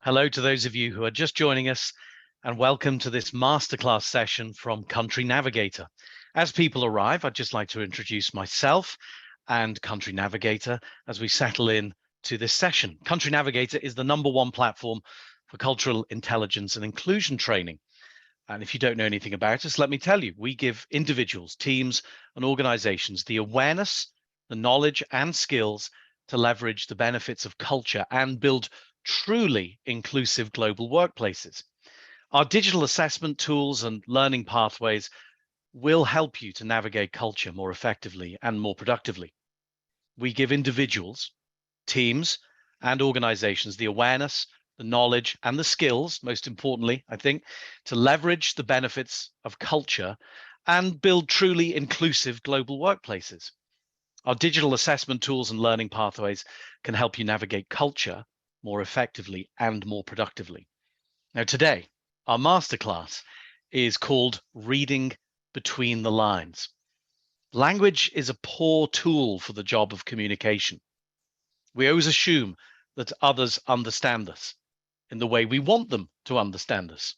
Hello to those of you who are just joining us, and welcome to this masterclass session from Country Navigator. As people arrive, I'd just like to introduce myself and Country Navigator as we settle in to this session. Country Navigator is the #1 platform for cultural intelligence and inclusion training. And if you don't know anything about us, let me tell you, we give individuals, teams, and organizations the awareness, the knowledge, and skills to leverage the benefits of culture and build truly inclusive global workplaces. Our digital assessment tools and learning pathways will help you to navigate culture more effectively and more productively. We give individuals, teams, and organizations the awareness, the knowledge, and the skills, most importantly, I think, to leverage the benefits of culture and build truly inclusive global workplaces. Our digital assessment tools and learning pathways can help you navigate culture more effectively and more productively. Now, today, our masterclass is called Reading Between the Lines. Language is a poor tool for the job of communication. We always assume that others understand us in the way we want them to understand us,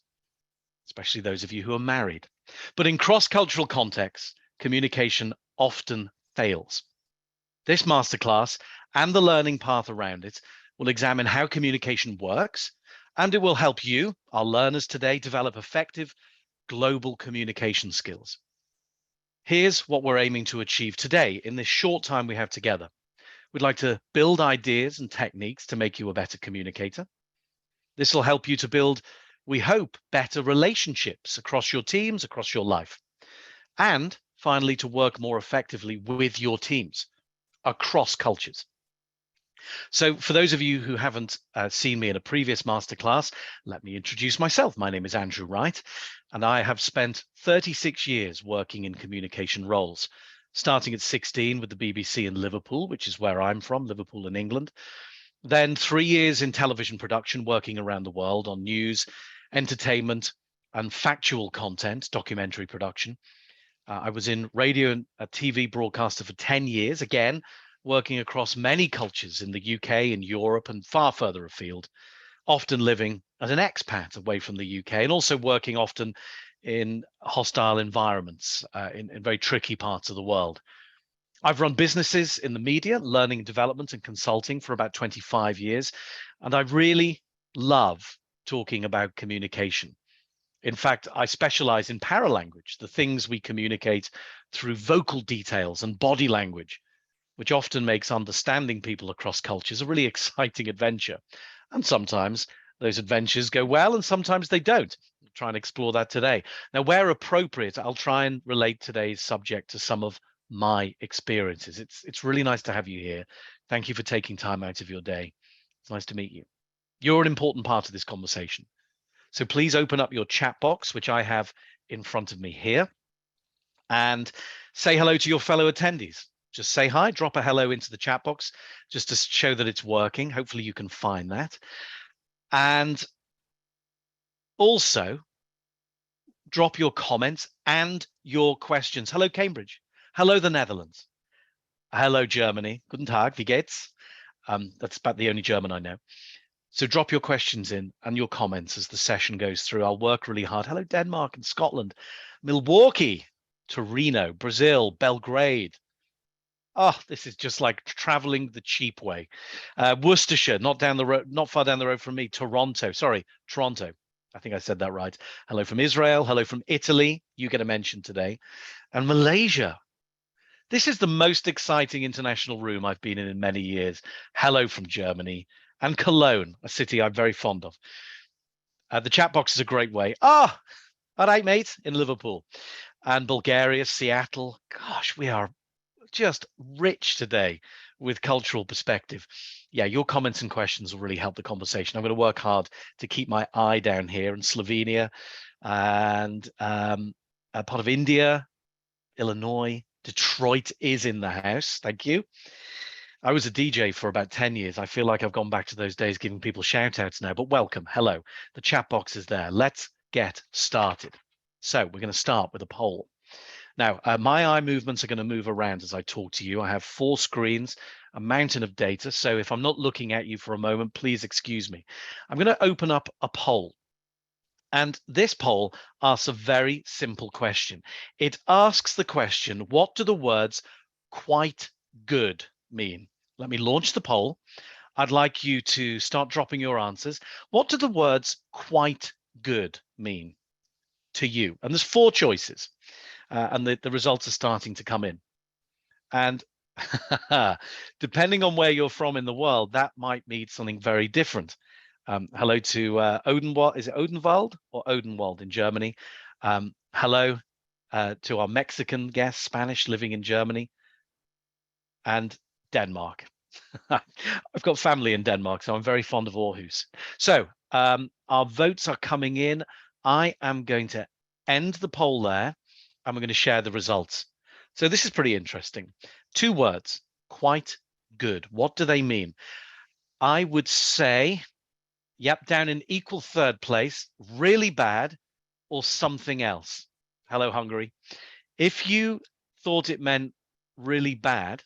especially those of you who are married. But in cross-cultural contexts, communication often fails. This masterclass and the learning path around it will examine how communication works, and it will help you, our learners today, develop effective global communication skills. Here's what we're aiming to achieve today in this short time we have together. We'd like to build ideas and techniques to make you a better communicator. This will help you to build, we hope, better relationships across your teams, across your life. And finally, to work more effectively with your teams across cultures. So for those of you who haven't seen me in a previous masterclass, let me introduce myself. My name is Andrew Wright, and I have spent 36 years working in communication roles, starting at 16 with the BBC in Liverpool, which is where I'm from, Liverpool in England. Then 3 years in television production, working around the world on news, entertainment, and factual content, documentary production. I was in radio and a TV broadcaster for 10 years, again, working across many cultures in the UK and Europe and far further afield, often living as an expat away from the UK and also working often in hostile environments in very tricky parts of the world. I've run businesses in the media, learning, development, and consulting for about 25 years, and I really love talking about communication. In fact, I specialize in paralanguage, the things we communicate through vocal details and body language, which often makes understanding people across cultures a really exciting adventure. And sometimes those adventures go well and sometimes they don't. We'll try and explore that today. Now, where appropriate, I'll try and relate today's subject to some of my experiences. It's really nice to have you here. Thank you for taking time out of your day. It's nice to meet you. You're an important part of this conversation. So please open up your chat box, which I have in front of me here, and say hello to your fellow attendees. Just say hi, drop a hello into the chat box just to show that it's working. Hopefully you can find that. And also drop your comments and your questions. Hello, Cambridge. Hello, the Netherlands. Hello, Germany. Guten Tag, wie geht's? That's about the only German I know. So drop your questions in and your comments as the session goes through. I'll work really hard. Hello, Denmark and Scotland. Milwaukee, Torino, Brazil, Belgrade. Oh, this is just like traveling the cheap way. Worcestershire, not down the road, not far down the road from me. Toronto. I think I said that right. Hello from Israel. Hello from Italy. You get a mention today. And Malaysia. This is the most exciting international room I've been in many years. Hello from Germany. And Cologne, a city I'm very fond of. The chat box is a great way. All right, mate, in Liverpool. And Bulgaria, Seattle. Gosh, we are just rich today with cultural perspective. Yeah, your comments and questions will really help the conversation. I'm going to work hard to keep my eye down here in Slovenia and a part of India, Illinois, Detroit is in the house. Thank you. I was a DJ for about 10 years. I feel like I've gone back to those days giving people shout outs now, but welcome. Hello. The chat box is there. Let's get started. So we're going to start with a poll. Now, my eye movements are going to move around as I talk to you. I have 4 screens, a mountain of data. So if I'm not looking at you for a moment, please excuse me. I'm going to open up a poll. And this poll asks a very simple question. It asks the question, what do the words quite good mean? Let me launch the poll. I'd like you to start dropping your answers. What do the words quite good mean to you? And there's 4 choices, and the results are starting to come in. And depending on where you're from in the world, that might mean something very different. Hello to Odenwald. Is it Odenwald or Odenwald in Germany? Hello to our Mexican guest, Spanish living in Germany, and Denmark. I've got family in Denmark, so I'm very fond of Aarhus. So our votes are coming in. I am going to end the poll there, and we're going to share the results. So this is pretty interesting. 2 words, quite good. What do they mean? I would say, yep, down in equal 3rd place, really bad or something else. Hello, Hungary. If you thought it meant really bad,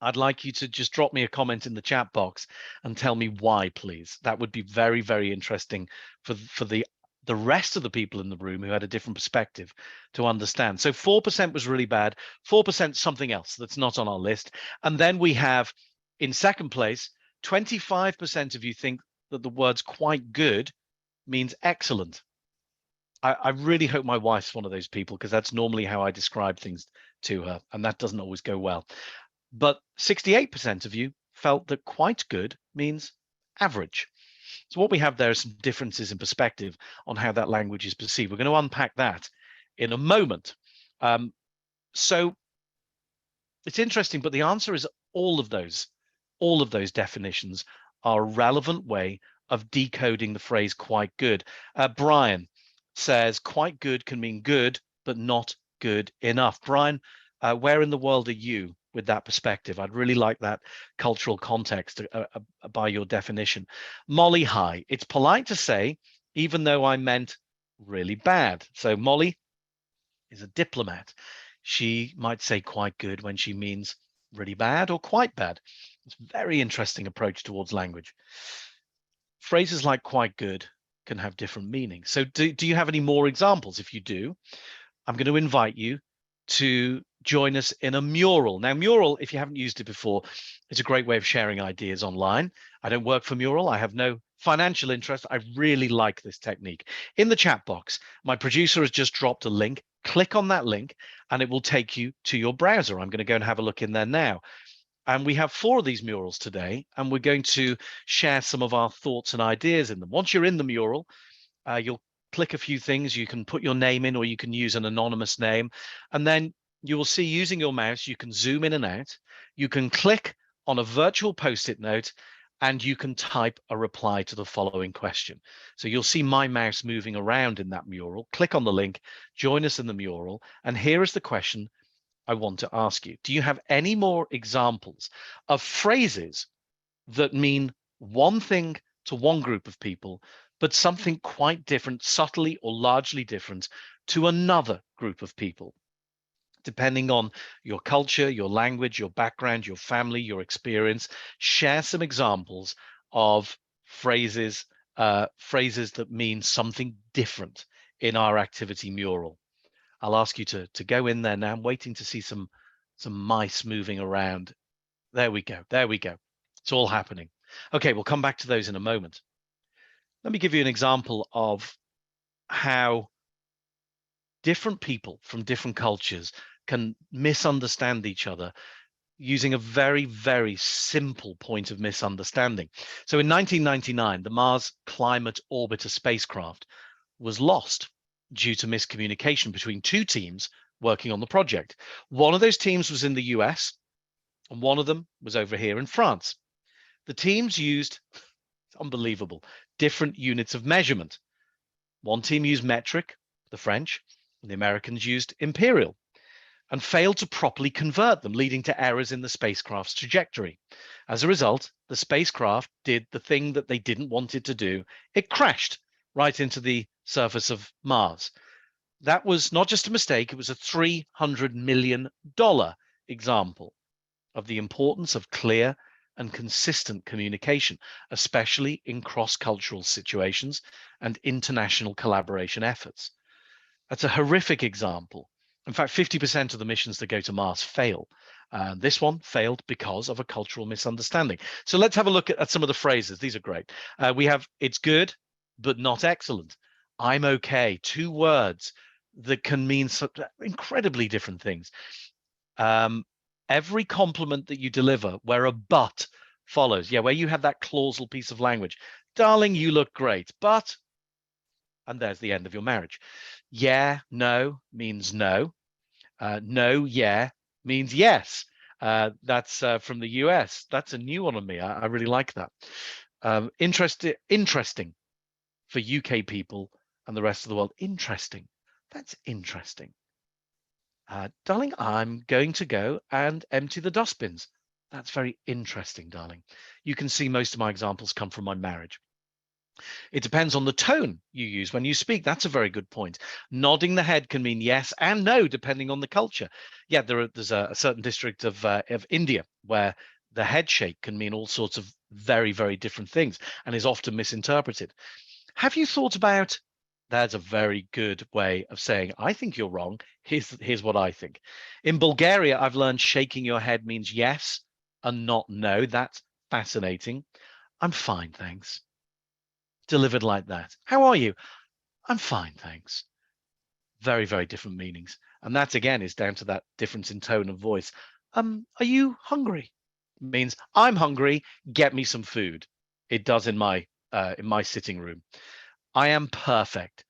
I'd like you to just drop me a comment in the chat box and tell me why, please. That would be very, very interesting for the rest of the people in the room who had a different perspective to understand. So 4% was really bad, 4% something else that's not on our list. And then we have, in 2nd place, 25% of you think that the words quite good means excellent. I really hope my wife's one of those people, because that's normally how I describe things to her, and that doesn't always go well. But 68% of you felt that quite good means average. So what we have there is some differences in perspective on how that language is perceived. We're going to unpack that in a moment. So it's interesting, but the answer is all of those definitions are a relevant way of decoding the phrase quite good. Brian says quite good can mean good, but not good enough. Brian, where in the world are you with that perspective? I'd really like that cultural context by your definition. Molly, hi. It's polite to say, even though I meant really bad. So Molly is a diplomat. She might say quite good when she means really bad or quite bad. It's a very interesting approach towards language. Phrases like quite good can have different meanings. So do you have any more examples? If you do, I'm going to invite you to join us in a mural. Now, mural, if you haven't used it before, is a great way of sharing ideas online. I don't work for Mural. I have no financial interest. I really like this technique. In the chat box, my producer has just dropped a link. Click on that link and it will take you to your browser. I'm going to go and have a look in there now. And we have 4 of these murals today, and we're going to share some of our thoughts and ideas in them. Once you're in the mural, you'll click a few things. You can put your name in, or you can use an anonymous name. And then you will see, using your mouse, you can zoom in and out. You can click on a virtual post-it note, and you can type a reply to the following question. So you'll see my mouse moving around in that mural. Click on the link, join us in the mural. And here is the question I want to ask you. Do you have any more examples of phrases that mean one thing to one group of people, but something quite different, subtly or largely different, to another group of people? Depending on your culture, your language, your background, your family, your experience, share some examples of phrases that mean something different in our activity mural. I'll ask you to go in there now. I'm waiting to see some mice moving around. There we go. There we go. It's all happening. Okay, we'll come back to those in a moment. Let me give you an example of how different people from different cultures can misunderstand each other using a very, very simple point of misunderstanding. So in 1999, the Mars Climate Orbiter spacecraft was lost due to miscommunication between 2 teams working on the project. One of those teams was in the US, and one of them was over here in France. The teams used, unbelievable, different units of measurement. One team used metric, the French, and the Americans used imperial, and failed to properly convert them, leading to errors in the spacecraft's trajectory. As a result, the spacecraft did the thing that they didn't want it to do. It crashed right into the surface of Mars. That was not just a mistake, it was a $300 million example of the importance of clear and consistent communication, especially in cross-cultural situations and international collaboration efforts. That's a horrific example. In fact, 50% of the missions that go to Mars fail. This one failed because of a cultural misunderstanding. So let's have a look at some of the phrases. These are great. We have, it's good, but not excellent. I'm okay. Two words that can mean incredibly different things. Every compliment that you deliver where a but follows, where you have that clausal piece of language. Darling, you look great, but, and there's the end of your marriage. Yeah, no means no. No, yeah means yes. That's from the US. That's a new one on me. I really like that. Interesting for UK people and the rest of the world. Interesting. That's interesting. Darling, I'm going to go and empty the dustbins. That's very interesting, darling. You can see most of my examples come from my marriage. It depends on the tone you use when you speak. That's a very good point. Nodding the head can mean yes and no, depending on the culture. Yeah, there's a certain district of India where the head shake can mean all sorts of very, very different things and is often misinterpreted. Have you thought about, that's a very good way of saying, I think you're wrong. Here's what I think. In Bulgaria, I've learned shaking your head means yes and not no. That's fascinating. I'm fine, thanks. Delivered like that. How are you? I'm fine, thanks. Very, very different meanings. And that again is down to that difference in tone of voice. Are you hungry? Means I'm hungry, get me some food. It does in my sitting room. I am perfect.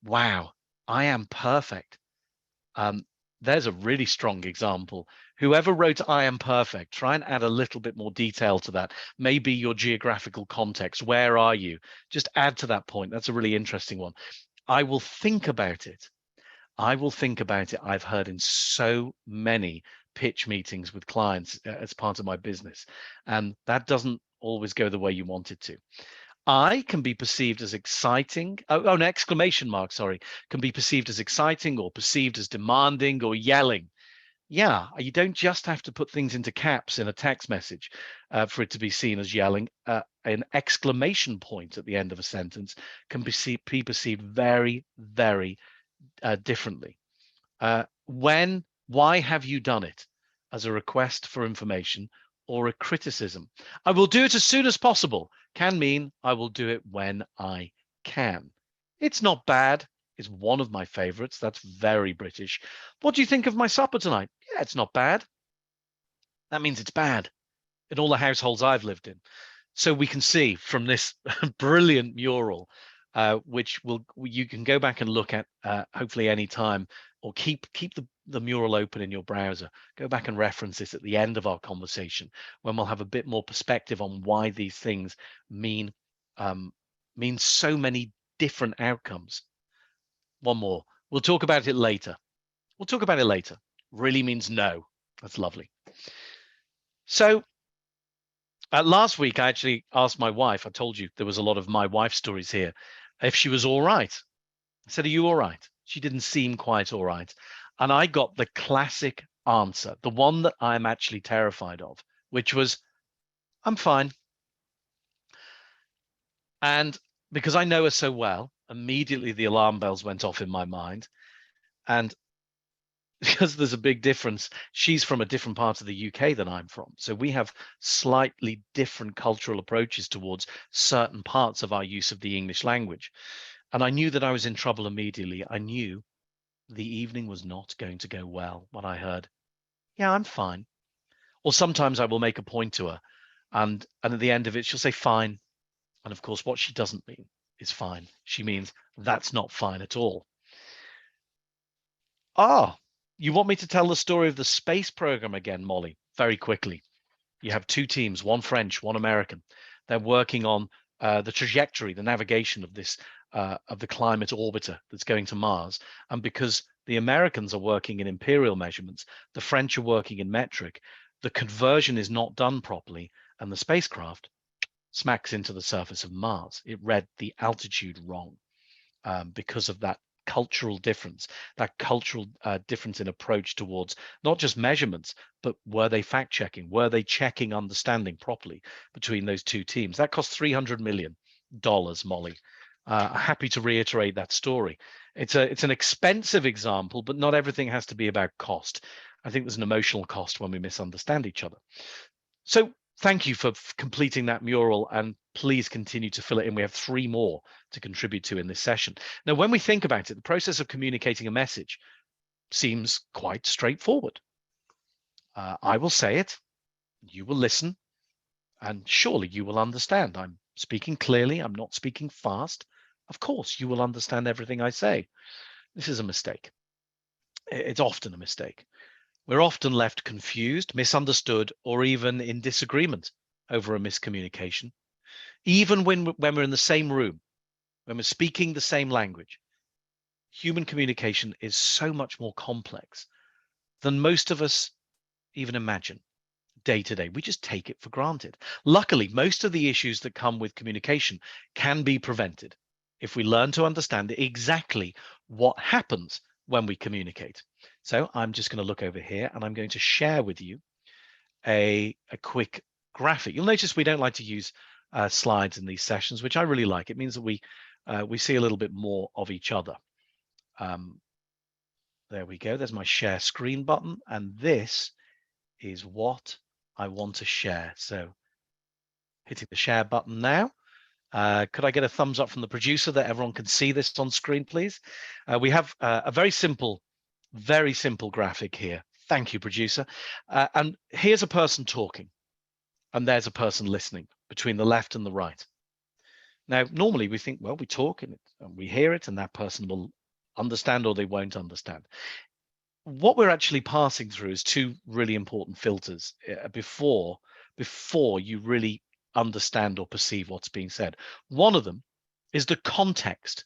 Wow, I am perfect. There's a really strong example. Whoever wrote I am perfect, try and add a little bit more detail to that. Maybe your geographical context. Where are you? Just add to that point. That's a really interesting one. I will think about it. I will think about it. I've heard in so many pitch meetings with clients as part of my business, and that doesn't always go the way you want it to. I can be perceived as exciting. An exclamation mark, sorry, can be perceived as exciting or perceived as demanding or yelling. Yeah, you don't just have to put things into caps in a text message for it to be seen as yelling. An exclamation point at the end of a sentence can be perceived very, very differently. Why have you done it? As a request for information or a criticism. I will do it as soon as possible can mean I will do it when I can. It's not bad. It's one of my favorites. That's very British. What do you think of my supper tonight? Yeah, it's not bad. That means it's bad in all the households I've lived in. So we can see from this brilliant mural, which you can go back and look at hopefully any time, or keep the mural open in your browser. Go back and reference this at the end of our conversation when we'll have a bit more perspective on why these things mean so many different outcomes. One more. We'll talk about it later. We'll talk about it later. Really means no. That's lovely. So last week, I actually asked my wife, I told you there was a lot of my wife stories here, if she was all right. I said, are you all right? She didn't seem quite all right. And I got the classic answer, the one that I'm actually terrified of, which was, I'm fine. And because I know her so well, immediately the alarm bells went off in my mind. And because there's a big difference, she's from a different part of the UK than I'm from. So we have slightly different cultural approaches towards certain parts of our use of the English language. And I knew that I was in trouble immediately. I knew the evening was not going to go well when I heard, yeah, I'm fine. Or sometimes I will make a point to her, and at the end of it, she'll say, fine. And of course, what she doesn't mean is fine. She means that's not fine at all. You want me to tell the story of the space program again, Molly? Very quickly. You have two teams, one French, one American. They're working on the trajectory, the navigation of this of the climate orbiter that's going to Mars. And because the Americans are working in imperial measurements, the French are working in metric, the conversion is not done properly, and the spacecraft smacks into the surface of Mars. It read the altitude wrong because of that cultural difference, that cultural difference in approach towards not just measurements, but were they fact checking? Were they checking understanding properly between those two teams? That cost $300 million, Molly. Happy to reiterate that story. It's an expensive example, but not everything has to be about cost. I think there's an emotional cost when we misunderstand each other. So thank you for completing that mural, and please continue to fill it in. We have 3 more to contribute to in this session. Now, when we think about it, the process of communicating a message seems quite straightforward. I will say it, you will listen, and surely you will understand. I'm speaking clearly, I'm not speaking fast. Of course, you will understand everything I say. This is a mistake. It's often a mistake. We're often left confused, misunderstood, or even in disagreement over a miscommunication. Even when we're in the same room, when we're speaking the same language, human communication is so much more complex than most of us even imagine day to day. We just take it for granted. Luckily, most of the issues that come with communication can be prevented if we learn to understand exactly what happens when we communicate. So I'm just going to look over here and I'm going to share with you a quick graphic. You'll notice we don't like to use slides in these sessions, which I really like. It means that we see a little bit more of each other. There we go. There's my share screen button, and this is what I want to share. So hitting the share button now. Could I get a thumbs up from the producer that everyone can see this on screen, please? We have a very simple graphic here. Thank you, producer. And here's a person talking, and there's a person listening between the left and the right. Now, normally we think, well, we talk and we hear it, and that person will understand or they won't understand. What we're actually passing through is 2 really important filters before you really understand or perceive what's being said. One of them is the context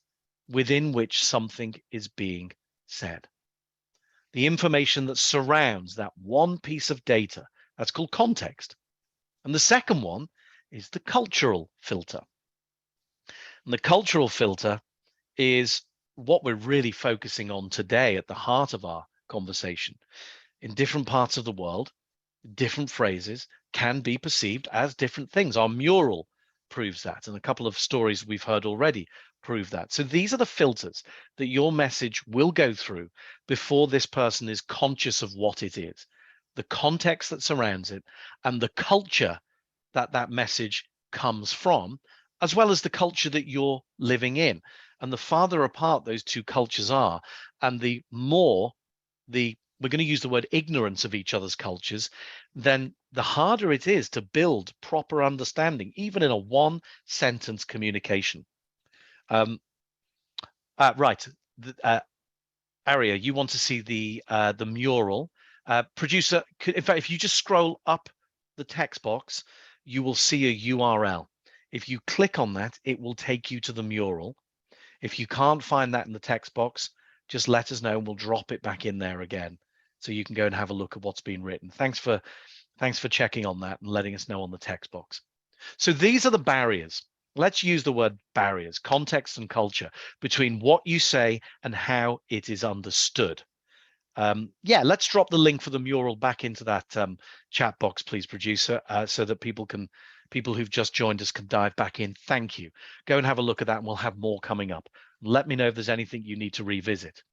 within which something is being said. The information that surrounds that one piece of data, that's called context. And the second one is the cultural filter. And the cultural filter is what we're really focusing on today at the heart of our conversation. In different parts of the world, different phrases can be perceived as different things. Our mural proves that, and a couple of stories we've heard already prove that. So these are the filters that your message will go through before this person is conscious of what it is, the context that surrounds it, and the culture that that message comes from, as well as the culture that you're living in. And the farther apart those 2 cultures are, and the more we're going to use the word ignorance of each other's cultures, then the harder it is to build proper understanding, even in a 1-sentence communication. Right, Aria, you want to see the mural. Producer, in fact, if you just scroll up the text box, you will see a URL. If you click on that, it will take you to the mural. If you can't find that in the text box, just let us know and we'll drop it back in there again, so you can go and have a look at what's been written. Thanks for checking on that and letting us know on the text box. So these are the barriers. Let's use the word barriers, context and culture, between what you say and how it is understood. Yeah, let's drop the link for the mural back into that chat box, please, producer, so that people who've just joined us can dive back in. Thank you. Go and have a look at that, and we'll have more coming up. Let me know if there's anything you need to revisit.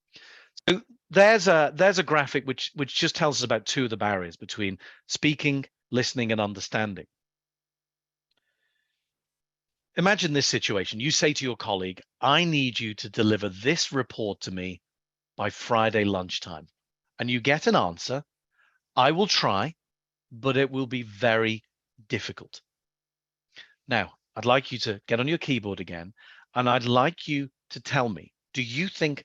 So there's a graphic which just tells us about 2 of the barriers between speaking, listening, and understanding. Imagine this situation. You say to your colleague, I need you to deliver this report to me by Friday lunchtime. And you get an answer. I will try, but it will be very difficult. Now, I'd like you to get on your keyboard again, and I'd like you to tell me, do you think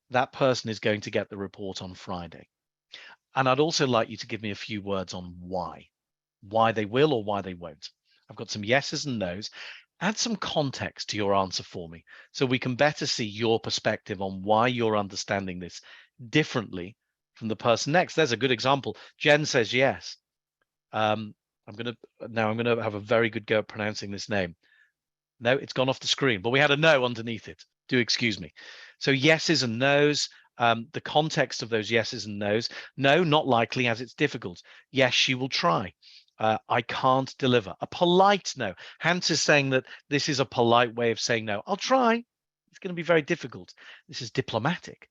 that person is going to get the report on Friday? And I'd also like you to give me a few words on why they will or why they won't. I've got some yeses and nos. Add some context to your answer for me so we can better see your perspective on why you're understanding this differently from the person next. There's a good example. Jen says yes. I'm gonna have a very good go at pronouncing this name. No, it's gone off the screen, but we had a no underneath it. Do excuse me. So yeses and nos, the context of those yeses and nos. No, not likely, as it's difficult. Yes, she will try. I can't deliver. A polite no. Hans is saying that this is a polite way of saying no. I'll try. It's going to be very difficult. This is diplomatic.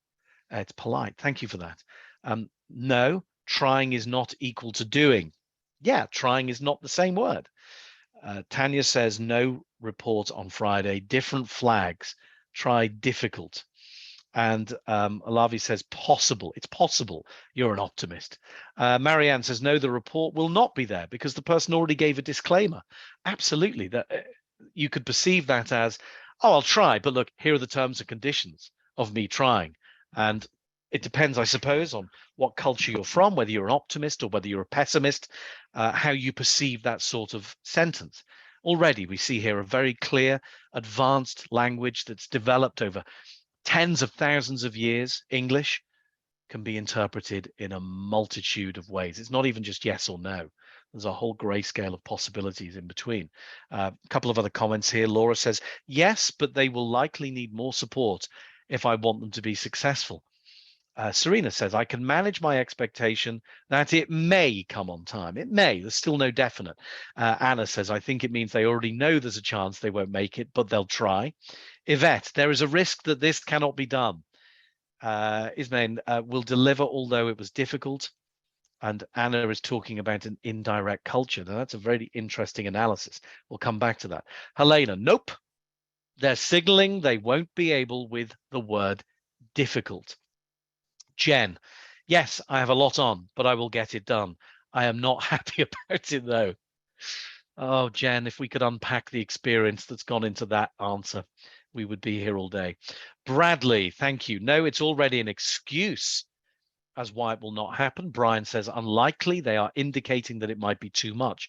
It's polite. Thank you for that. No, trying is not equal to doing. Yeah, trying is not the same word. Tanya says no report on Friday. Different flags. Try difficult. And Alavi says possible. It's possible. You're an optimist. Marianne says no, the report will not be there because the person already gave a disclaimer. Absolutely. That you could perceive that as, oh, I'll try, but look, here are the terms and conditions of me trying. And it depends, I suppose, on what culture you're from, whether you're an optimist or whether you're a pessimist, how you perceive that sort of sentence. Already, we see here a very clear, advanced language that's developed over tens of thousands of years. English can be interpreted in a multitude of ways. It's not even just yes or no. There's a whole grayscale of possibilities in between. A couple of other comments here. Laura says, yes, but they will likely need more support if I want them to be successful. Serena says, I can manage my expectation that it may come on time. It may. There's still no definite. Anna says, I think it means they already know there's a chance they won't make it, but they'll try. Yvette, there is a risk that this cannot be done. Ismail will deliver, although it was difficult. And Anna is talking about an indirect culture. Now, that's a very interesting analysis. We'll come back to that. Helena, nope. They're signaling they won't be able with the word difficult. Jen, yes, I have a lot on, but I will get it done. I am not happy about it, though. Oh, Jen, if we could unpack the experience that's gone into that answer, we would be here all day. Bradley, thank you. No, it's already an excuse as why it will not happen. Brian says unlikely. They are indicating that it might be too much.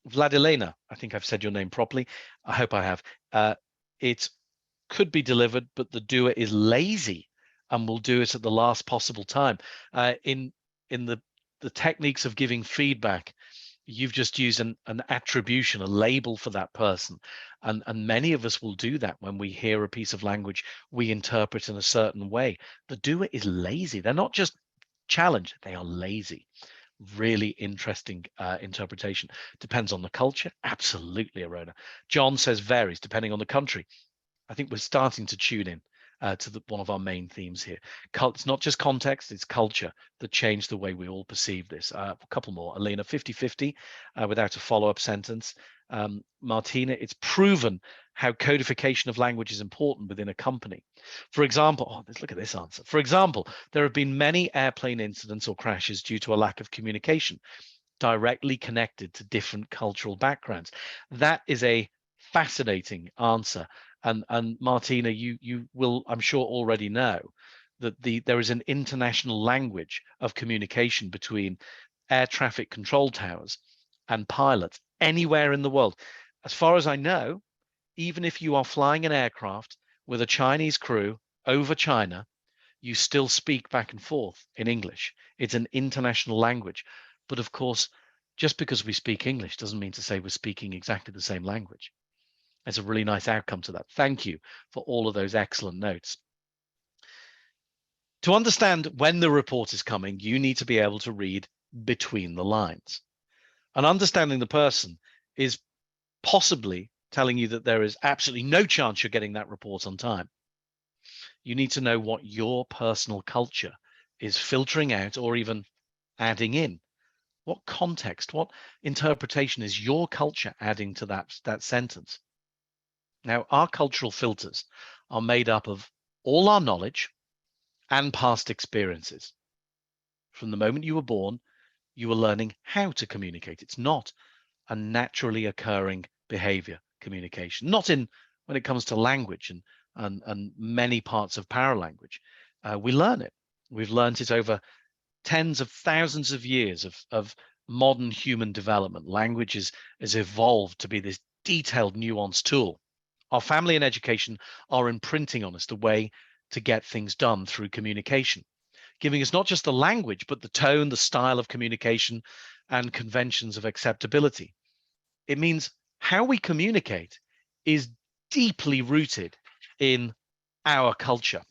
Vladilena, I think I've said your name properly. I hope I have. It could be delivered, but the doer is lazy and will do it at the last possible time. In the techniques of giving feedback, you've just used an attribution, a label for that person. And many of us will do that when we hear a piece of language we interpret in a certain way. The doer is lazy. They're not just challenged, they are lazy. Really interesting interpretation. Depends on the culture. Absolutely, Arona. John says varies depending on the country. I think we're starting to tune in to one of our main themes here. It's not just context, it's culture that changed the way we all perceive this. A couple more. Elena, 50-50 without a follow-up sentence. Martina, it's proven how codification of language is important within a company. For example, let's look at this answer. For example, there have been many airplane incidents or crashes due to a lack of communication directly connected to different cultural backgrounds. That is a fascinating answer. And Martina, you will, I'm sure, already know that there is an international language of communication between air traffic control towers and pilots anywhere in the world. As far as I know, even if you are flying an aircraft with a Chinese crew over China, you still speak back and forth in English. It's an international language. But of course, just because we speak English doesn't mean to say we're speaking exactly the same language. There's a really nice outcome to that. Thank you for all of those excellent notes. To understand when the report is coming, you need to be able to read between the lines. And understanding the person is possibly telling you that there is absolutely no chance you're getting that report on time. You need to know what your personal culture is filtering out or even adding in. What context, what interpretation is your culture adding to that sentence? Now, our cultural filters are made up of all our knowledge and past experiences. From the moment you were born, you were learning how to communicate. It's not a naturally occurring behavior, communication, not when it comes to language and many parts of paralanguage. We learn it. We've learned it over tens of thousands of years of modern human development. Language has evolved to be this detailed, nuanced tool. Our family and education are imprinting on us the way to get things done through communication, giving us not just the language, but the tone, the style of communication, and conventions of acceptability. It means how we communicate is deeply rooted in our culture.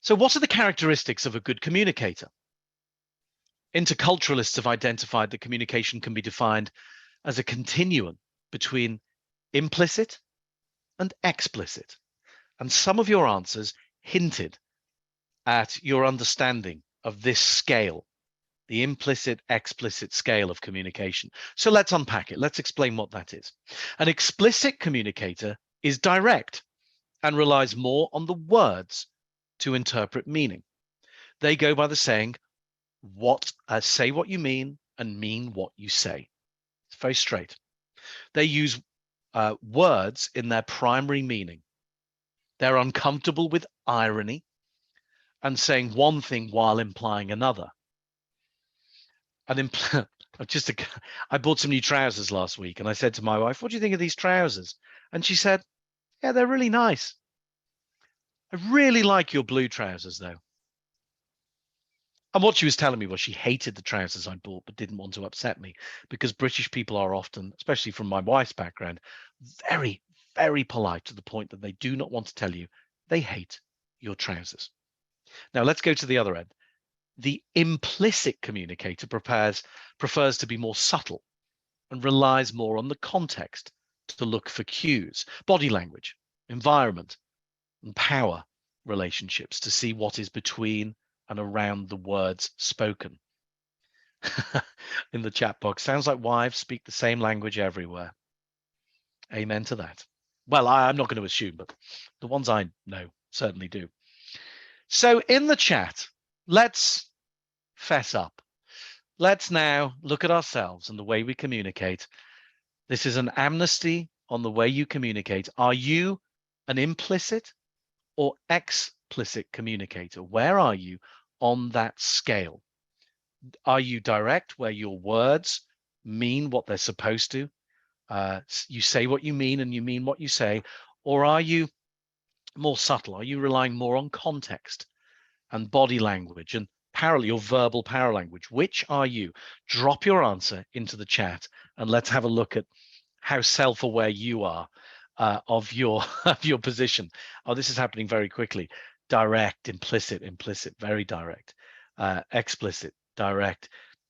So what are the characteristics of a good communicator? Interculturalists have identified that communication can be defined as a continuum between implicit and explicit. And some of your answers hinted at your understanding of this scale, the implicit, explicit scale of communication. So let's unpack it. Let's explain what that is. An explicit communicator is direct and relies more on the words to interpret meaning. They go by the saying, say what you mean and mean what you say. It's very straight. They use words in their primary meaning. They're uncomfortable with irony and saying one thing while implying another. And I bought some new trousers last week, and I said to my wife, "What do you think of these trousers?" And she said, "Yeah, they're really nice. I really like your blue trousers, though." And what she was telling me was she hated the trousers I bought, but didn't want to upset me, because British people are often, especially from my wife's background, very, very polite to the point that they do not want to tell you they hate your trousers. Now let's go to the other end. The implicit communicator prefers to be more subtle and relies more on the context to look for cues, body language, environment, and power relationships to see what is between and around the words spoken. In the chat box, sounds like wives speak the same language everywhere. Amen to that. Well, I'm not going to assume, but the ones I know certainly do. So in the chat, let's fess up. Let's now look at ourselves and the way we communicate. This is an amnesty on the way you communicate. Are you an implicit or explicit communicator? Where are you on that scale? Are you direct, where your words mean what they're supposed to? You say what you mean and you mean what you say. Or are you more subtle? Are you relying more on context and body language and your verbal power language? Which are you? Drop your answer into the chat and let's have a look at how self-aware you are of your position. Oh, this is happening very quickly. Direct, implicit, very direct. Explicit, direct.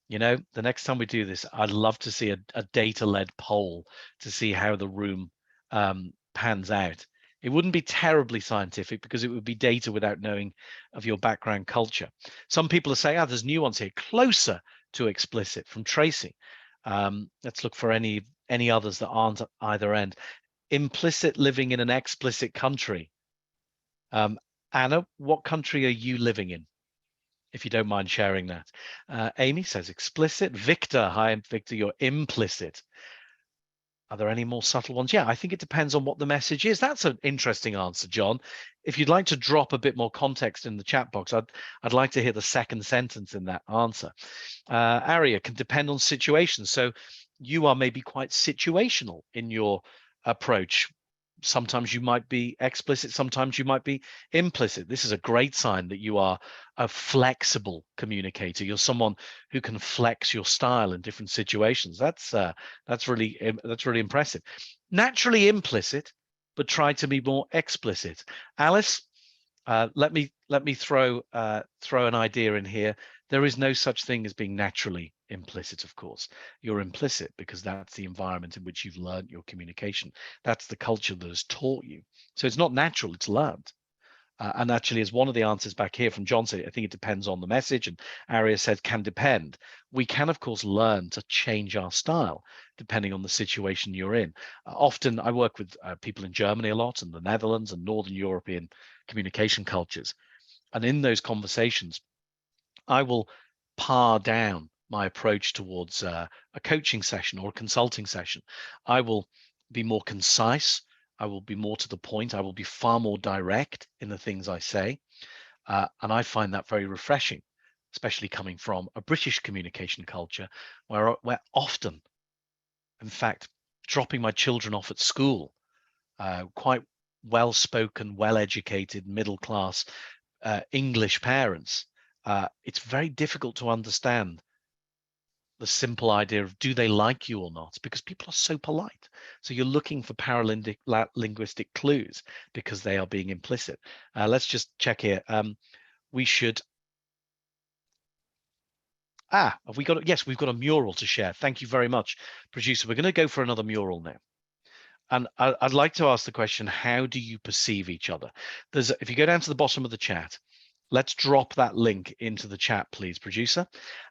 You know, the next time we do this, I'd love to see a data-led poll to see how the room pans out. It wouldn't be terribly scientific because it would be data without knowing of your background culture. Some people are saying, there's nuance here, closer to explicit from Tracy. Let's look for any others that aren't at either end. Implicit living in an explicit country. Anna, what country are you living in? If you don't mind sharing that. Amy says explicit. Victor, hi, Victor, you're implicit. Are there any more subtle ones? Yeah, I think it depends on what the message is. That's an interesting answer, John. If you'd like to drop a bit more context in the chat box, I'd like to hear the second sentence in that answer. Aria, can depend on situations. So you are maybe quite situational in your approach. Sometimes you might be explicit, sometimes you might be implicit. This is a great sign that you are a flexible communicator. You're someone who can flex your style in different situations. That's really impressive. Naturally implicit, but try to be more explicit. Alice, let me throw an idea in here. There is no such thing as being naturally implicit, of course. You're implicit because that's the environment in which you've learned your communication. That's the culture that has taught you. So it's not natural, it's learned. And actually, as one of the answers back here from John said, I think it depends on the message, and Aria said can depend. We can, of course, learn to change our style depending on the situation you're in. Often I work with people in Germany a lot, and the Netherlands and Northern European communication cultures. And in those conversations, I will par down my approach towards a coaching session or a consulting session. I will be more concise. I will be more to the point. I will be far more direct in the things I say. And I find that very refreshing, especially coming from a British communication culture where often, in fact, dropping my children off at school, quite well-spoken, well-educated, middle-class English parents, it's very difficult to understand the simple idea of do they like you or not, because people are so polite. So you're looking for paralinguistic clues because they are being implicit. Let's just check here. We should. Have we got? Yes, we've got a mural to share. Thank you very much, producer. We're going to go for another mural now. And I'd like to ask the question, how do you perceive each other? If you go down to the bottom of the chat, let's drop that link into the chat, please, producer.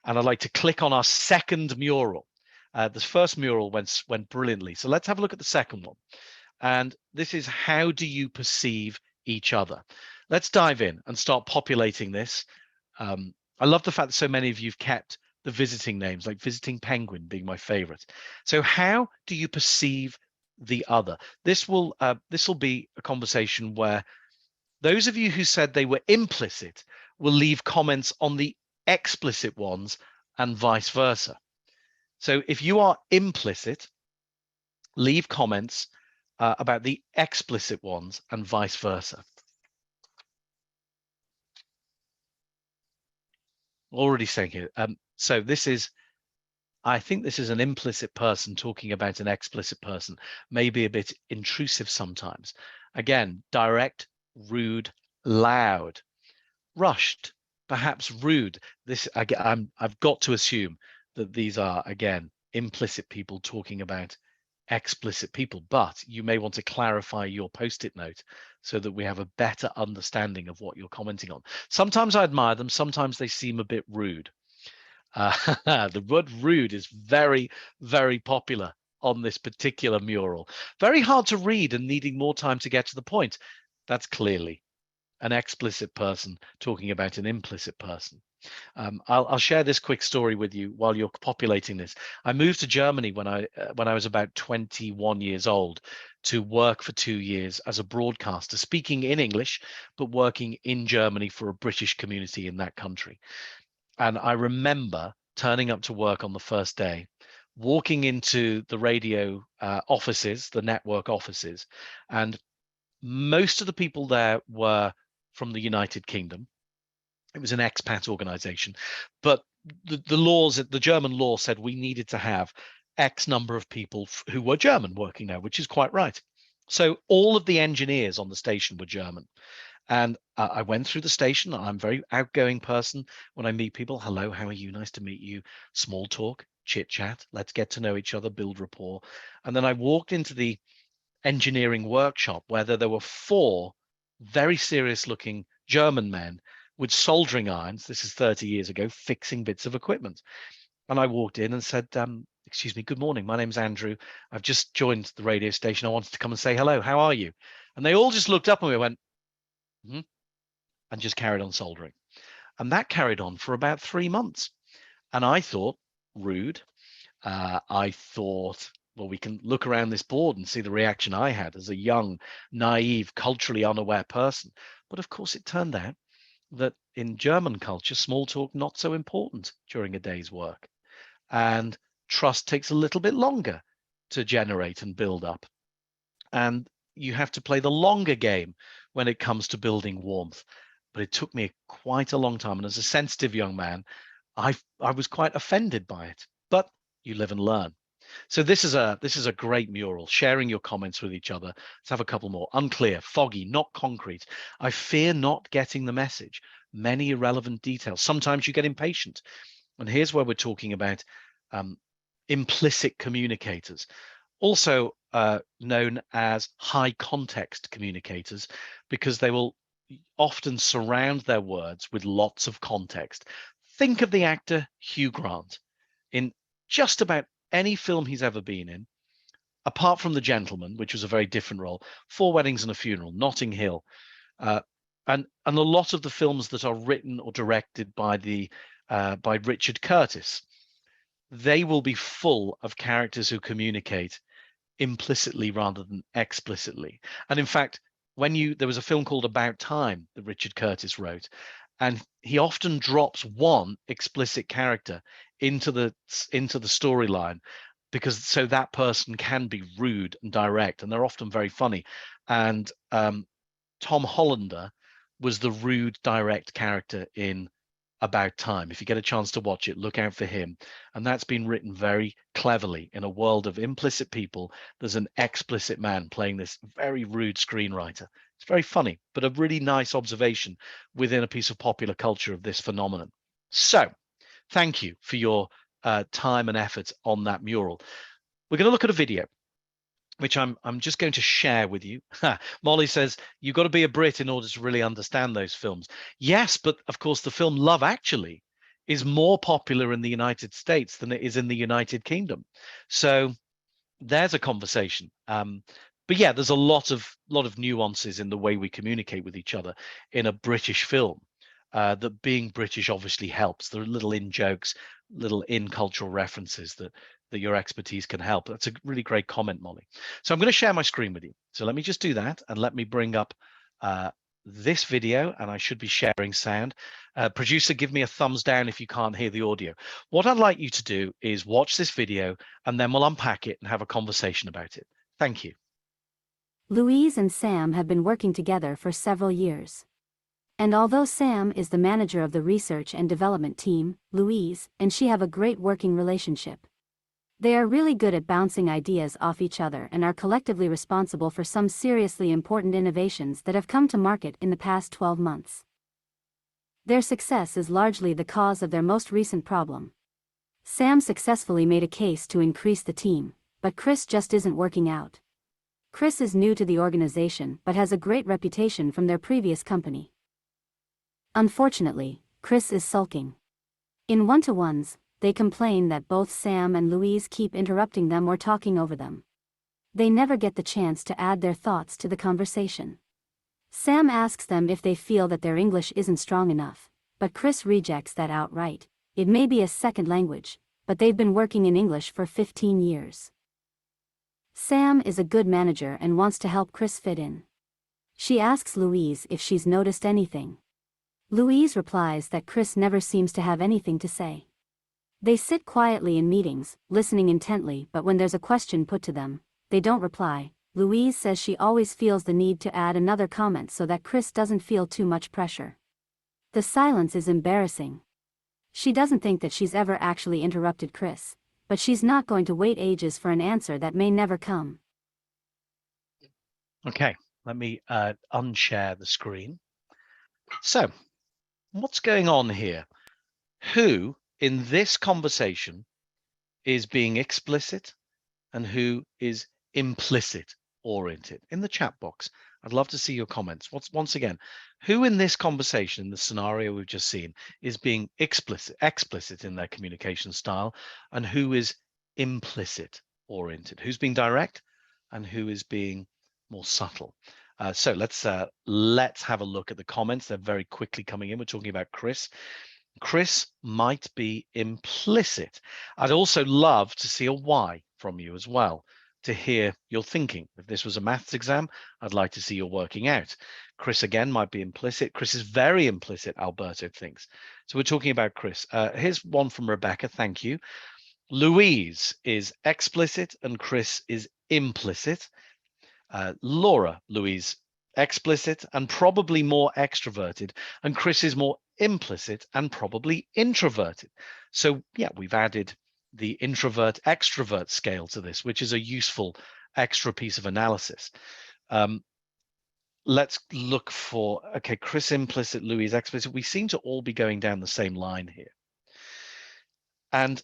And I'd like to click on our second mural. The first mural went brilliantly. So let's have a look at the second one. And this is, how do you perceive each other? Let's dive in and start populating this. I love the fact that so many of you've kept the visiting names, like Visiting Penguin being my favorite. So how do you perceive the other? This will be a conversation where those of you who said they were implicit will leave comments on the explicit ones and vice versa. So if you are implicit, leave comments about the explicit ones and vice versa. Already saying here. So I think this is an implicit person talking about an explicit person, maybe a bit intrusive sometimes. Again, direct, rude, loud, rushed, perhaps rude. I've got to assume that these are, again, implicit people talking about explicit people, but you may want to clarify your post-it note so that we have a better understanding of what you're commenting on. Sometimes I admire them, sometimes they seem a bit rude. The word rude is very, very popular on this particular mural. Very hard to read and needing more time to get to the point. That's clearly an explicit person talking about an implicit person. I'll share this quick story with you while you're populating this. I moved to Germany when I was about 21 years old to work for 2 years as a broadcaster, speaking in English, but working in Germany for a British community in that country. And I remember turning up to work on the first day, walking into the radio offices, the network offices, and most of the people there were from the United Kingdom. It was an expat organization, but the German law said we needed to have X number of people who were German working there, which is quite right. So all of the engineers on the station were German. And I went through the station. I'm a very outgoing person. When I meet people, hello, how are you? Nice to meet you. Small talk, chit chat. Let's get to know each other, build rapport. And then I walked into the engineering workshop where there were 4 very serious looking German men with soldering irons. This is 30 years ago, fixing bits of equipment. And I walked in and said, excuse me, good morning. My name's Andrew. I've just joined the radio station. I wanted to come and say hello. How are you? And they all just looked up and we went, and just carried on soldering. And that carried on for about 3 months. And I thought, rude. I thought, well, we can look around this board and see the reaction I had as a young, naive, culturally unaware person. But of course, it turned out that in German culture, small talk not so important during a day's work. And trust takes a little bit longer to generate and build up. And you have to play the longer game when it comes to building warmth. But it took me quite a long time. And as a sensitive young man, I was quite offended by it. But you live and learn. So this is a great mural, sharing your comments with each other. Let's have a couple more. Unclear, foggy, not concrete. I fear not getting the message. Many irrelevant details. Sometimes you get impatient. And here's where we're talking about implicit communicators, also known as high context communicators, because they will often surround their words with lots of context. Think of the actor Hugh Grant. In just about any film he's ever been in, apart from The Gentleman, which was a very different role, 4 Weddings and a Funeral, Notting Hill, and a lot of the films that are written or directed by Richard Curtis, they will be full of characters who communicate implicitly rather than explicitly. And in fact, there was a film called About Time that Richard Curtis wrote, and he often drops one explicit character into the storyline because so that person can be rude and direct, and they're often very funny. And Tom Hollander was the rude, direct character in about time. If you get a chance to watch it, look out for him. And that's been written very cleverly. In a world of implicit people, there's an explicit man playing this very rude screenwriter. It's very funny, but a really nice observation within a piece of popular culture of this phenomenon. So thank you for your time and effort on that mural. We're going to look at a video which I'm just going to share with you. Molly says, you've got to be a Brit in order to really understand those films. Yes, but of course the film Love Actually is more popular in the United States than it is in the United Kingdom. So there's a conversation. But yeah, there's a lot of nuances in the way we communicate with each other in a British film. That being British obviously helps. There are little in jokes, little in cultural references that your expertise can help. That's a really great comment, Molly. So I'm going to share my screen with you. So let me just do that, and let me bring up this video, and I should be sharing sound. Producer, give me a thumbs down if you can't hear the audio. What I'd like you to do is watch this video, and then we'll unpack it and have a conversation about it. Thank you. Louise and Sam have been working together for several years. And although Sam is the manager of the research and development team, Louise and she have a great working relationship. They are really good at bouncing ideas off each other and are collectively responsible for some seriously important innovations that have come to market in the past 12 months. Their success is largely the cause of their most recent problem. Sam successfully made a case to increase the team, but Chris just isn't working out. Chris is new to the organization but has a great reputation from their previous company. Unfortunately, Chris is sulking. In one-to-ones, they complain that both Sam and Louise keep interrupting them or talking over them. They never get the chance to add their thoughts to the conversation. Sam asks them if they feel that their English isn't strong enough, but Chris rejects that outright. It may be a second language, but they've been working in English for 15 years. Sam is a good manager and wants to help Chris fit in. She asks Louise if she's noticed anything. Louise replies that Chris never seems to have anything to say. They sit quietly in meetings, listening intently, but when there's a question put to them, they don't reply. Louise says she always feels the need to add another comment so that Chris doesn't feel too much pressure. The silence is embarrassing. She doesn't think that she's ever actually interrupted Chris, but she's not going to wait ages for an answer that may never come. Okay, let me unshare the screen. So, what's going on here? Who in this conversation is being explicit and who is implicit oriented? In the chat box, I'd love to see your comments. Once again, who in this conversation, in the scenario we've just seen, is being explicit in their communication style, and who is implicit oriented? Who's being direct and who is being more subtle? So let's have a look at the comments. They're very quickly coming in. We're talking about Chris. Chris might be implicit. I'd also love to see a why from you as well, to hear your thinking. If this was a maths exam, I'd like to see your working out. Chris again might be implicit. Chris is very implicit, Alberto thinks. So we're talking about Chris. Here's one from Rebecca. Thank you. Louise is explicit and Chris is implicit. Laura, Louise, explicit and probably more extroverted, and Chris is more implicit and probably introverted. So yeah, we've added the introvert extrovert scale to this, which is a useful extra piece of analysis. Let's look for, okay, Chris implicit, Louise explicit. We seem to all be going down the same line here. And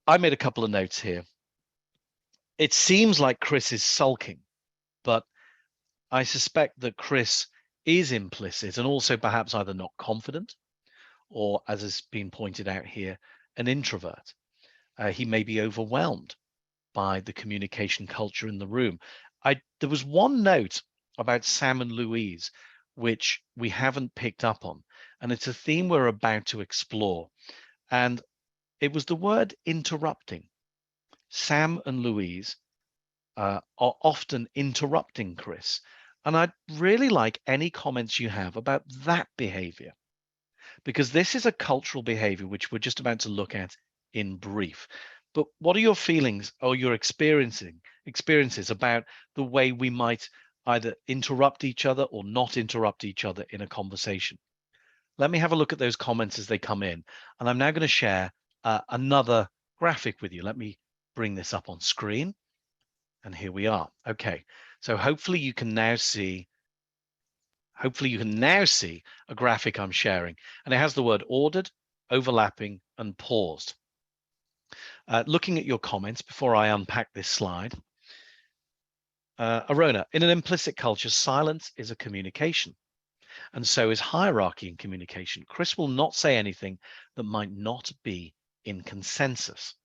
I made a couple of notes here. It seems like Chris is sulking, but I suspect that Chris is implicit and also perhaps either not confident or, as has been pointed out here, an introvert. He may be overwhelmed by the communication culture in the room. There was one note about Sam and Louise which we haven't picked up on, and it's a theme we're about to explore. And it was the word interrupting. Sam and Louise are often interrupting Chris. And I'd really like any comments you have about that behavior, because this is a cultural behavior which we're just about to look at in brief. But what are your feelings or your experiences about the way we might either interrupt each other or not interrupt each other in a conversation? let me have a look at those comments as they come in. And I'm now going to share another graphic with you. Let me bring this up on screen. And here we are. Okay, so hopefully you can now see a graphic I'm sharing. And it has the word ordered, overlapping, and paused. Looking at your comments before I unpack this slide, Arona, in an implicit culture, silence is a communication. And so is hierarchy in communication. Chris will not say anything that might not be in consensus.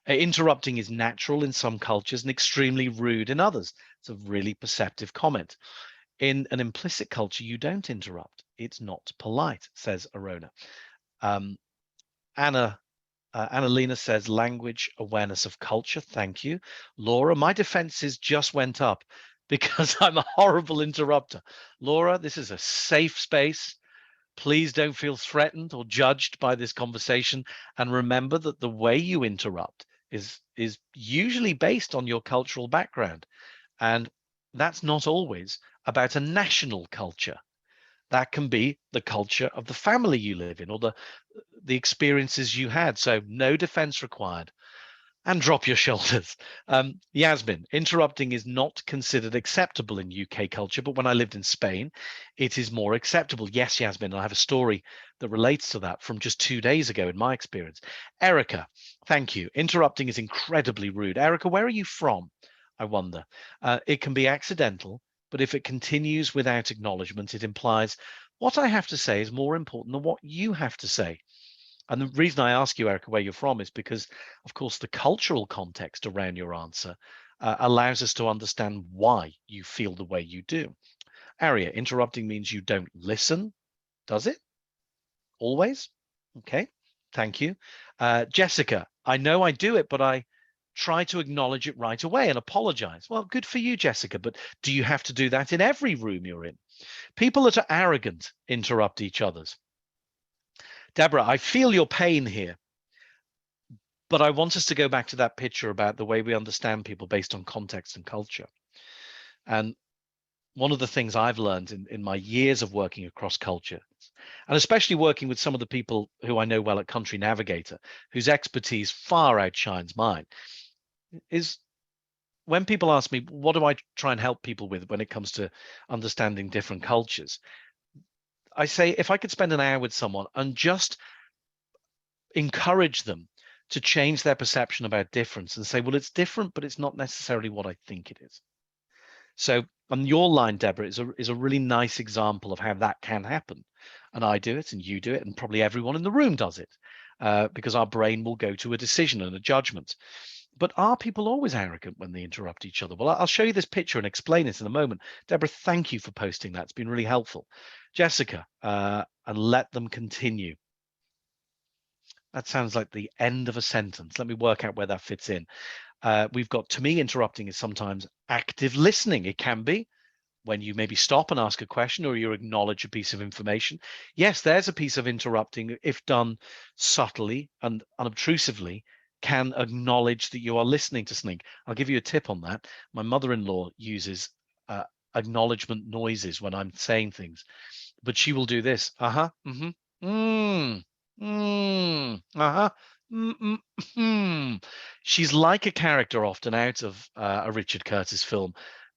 Interrupting is natural in some cultures and extremely rude in others. It's a really perceptive comment. In an implicit culture, you don't interrupt. It's not polite, says Arona. Annalena says language awareness of culture. Thank you. Laura, my defenses just went up because I'm a horrible interrupter. Laura, this is a safe space. Please don't feel threatened or judged by this conversation. And remember that the way you interrupt is usually based on your cultural background. And that's not always about a national culture. That can be the culture of the family you live in or the experiences you had. So no defense required. And drop your shoulders. Yasmin, interrupting is not considered acceptable in UK culture, but when I lived in Spain, it is more acceptable. Yes, Yasmin, I have a story that relates to that from just 2 days ago in my experience. Erica, thank you. Interrupting is incredibly rude. Erica, where are you from? I wonder. It can be accidental, but if it continues without acknowledgement, it implies what I have to say is more important than what you have to say. And the reason I ask you, Erica, where you're from is because, of course, the cultural context around your answer allows us to understand why you feel the way you do. Aria, interrupting means you don't listen, does it? Always? Okay, thank you. Jessica, I know I do it, but I try to acknowledge it right away and apologize. Well, good for you, Jessica, but do you have to do that in every room you're in? People that are arrogant interrupt each other's. Deborah, I feel your pain here. But I want us to go back to that picture about the way we understand people based on context and culture. And one of the things I've learned in my years of working across culture, and especially working with some of the people who I know well at Country Navigator, whose expertise far outshines mine, is when people ask me, what do I try and help people with when it comes to understanding different cultures? I say, if I could spend an hour with someone and just encourage them to change their perception about difference and say, well, it's different, but it's not necessarily what I think it is. So on your line, Deborah, is a really nice example of how that can happen. And I do it and you do it and probably everyone in the room does it because our brain will go to a decision and a judgment. But are people always arrogant when they interrupt each other? Well, I'll show you this picture and explain it in a moment. Deborah, thank you for posting that. It's been really helpful. Jessica, and let them continue. That sounds like the end of a sentence. Let me work out where that fits in. We've got, to me, interrupting is sometimes active listening. It can be when you maybe stop and ask a question or you acknowledge a piece of information. Yes, there's a piece of interrupting, if done subtly and unobtrusively, can acknowledge that you are listening to something. I'll give you a tip on that. My mother-in-law uses acknowledgement noises when I'm saying things, but she will do this. Uh-huh, mm-hmm, uh-huh. She's like a character often out of a Richard Curtis film.